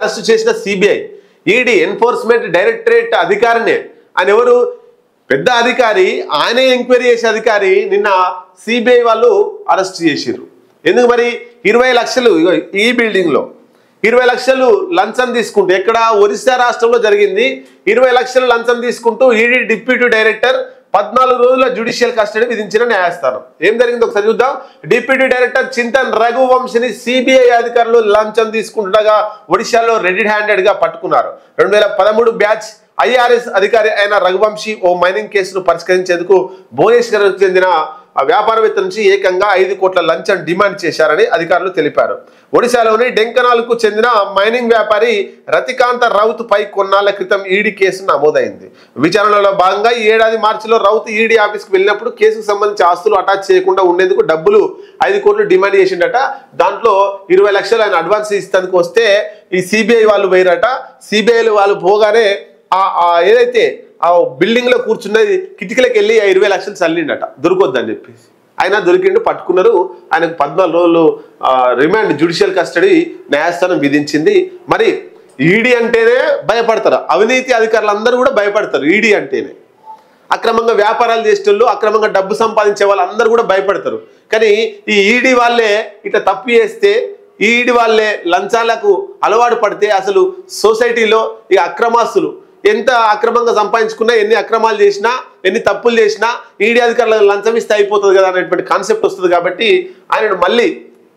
Arrest చేసిన CBI, ED enforcement directorate అధికారినే. ఆయన ఎవరు? పెద్ద అధికారి, ఆయనే ఎంక్వైరీ చేసే అధికారి. నిన్న సిబిఐ వాళ్ళు అరెస్ట్ చేసిర్రు. ఎందుకు మరి? 20 లక్షలు ఈ బిల్డింగ్లో 20 లక్షలు లంచం తీసుకుంటూ, ఎక్కడ? ఒరిస్సా రాష్ట్రంలో జరిగింది. 20 లక్షలు లంచం తీసుకుంటూ ఈడీ డిప్యూటీ డైరెక్టర్ 14 రోజుల జ్యుడిషియల్ కస్టడీ విధించిన న్యాయస్థానం. ఏం జరిగింది ఒకసారి చూద్దాం. డిప్యూటీ డైరెక్టర్ చింతన్ రఘువంశిని సిబిఐ అధికారులు లంచం తీసుకుంటుండగా ఒడిశాలో రెడ్ హ్యాండెడ్ గా పట్టుకున్నారు. 2013 బ్యాచ్ ఐఆర్ఎస్ అధికారి అయిన రఘువంశీ ఓ మైనింగ్ కేసును పరిష్కరించేందుకు భువనేశ్వర్కు చెందిన వ్యాపారవేత్త నుంచి ఏకంగా 5 కోట్ల లంచం డిమాండ్ చేశారని అధికారులు తెలిపారు. ఒడిశాలోని డెంకనాల్కు చెందిన మైనింగ్ వ్యాపారి రతికాంత రౌత్ పై కొన్నాళ్ల క్రితం ఈడీ కేసు నమోదైంది. విచారణలో భాగంగా ఈ ఏడాది మార్చిలో రౌత్ ఈడీ ఆఫీస్కి వెళ్ళినప్పుడు కేసుకు సంబంధించి ఆస్తులు అటాచ్ చేయకుండా ఉండేందుకు డబ్బులు 5 కోట్లు డిమాండ్ చేసిండట. దాంట్లో 20 లక్షలు ఆయన అడ్వాన్స్ ఇస్తానికి వస్తే ఈ సిబిఐ వాళ్ళు పోయిరట. సిబిఐ వాళ్ళు పోగానే ఏదైతే ఆ బిల్డింగ్ లో కూర్చున్నది కిటికీలకు వెళ్ళి 20 లక్షలు చల్లిండట, దొరకొద్దని చెప్పేసి. ఆయన దొరికిండు, పట్టుకున్నారు. ఆయనకు 14 రోజులు రిమాండ్ జ్యుడిషియల్ కస్టడీ న్యాయస్థానం విధించింది. మరి ఈడీ అంటేనే భయపడతారు, అవినీతి అధికారులు అందరూ కూడా భయపడతారు. ఈడీ అంటేనే అక్రమంగా వ్యాపారాలు చేసేటోళ్ళు, అక్రమంగా డబ్బు సంపాదించే వాళ్ళు అందరూ కూడా భయపడతారు. కానీ ఈ ఈడీ వాళ్ళే ఇట్లా తప్పు చేస్తే, ఈడీ వాళ్ళే లంచాలకు అలవాటు పడితే అసలు సొసైటీలో ఇక అక్రమాస్తులు ఎంత అక్రమంగా సంపాదించుకున్నా, ఎన్ని అక్రమాలు చేసినా, ఎన్ని తప్పులు చేసినా ఈడీ అధికారులకు లంచం ఇస్తే అయిపోతుంది కదా అనేటువంటి కాన్సెప్ట్ వస్తుంది. కాబట్టి ఆయనను మళ్ళీ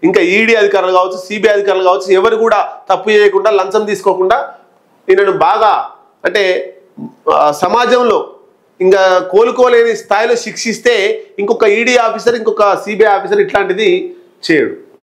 ఇంకా ఈడీ అధికారులు కావచ్చు, సిబిఐ అధికారులు కావచ్చు, ఎవరు కూడా తప్పు చేయకుండా, లంచం తీసుకోకుండా ఈయనను బాగా అంటే సమాజంలో ఇంకా కోలుకోలేని స్థాయిలో శిక్షిస్తే ఇంకొక ఈడీ ఆఫీసర్, ఇంకొక సిబిఐ ఆఫీసర్ ఇట్లాంటిది చేయడు.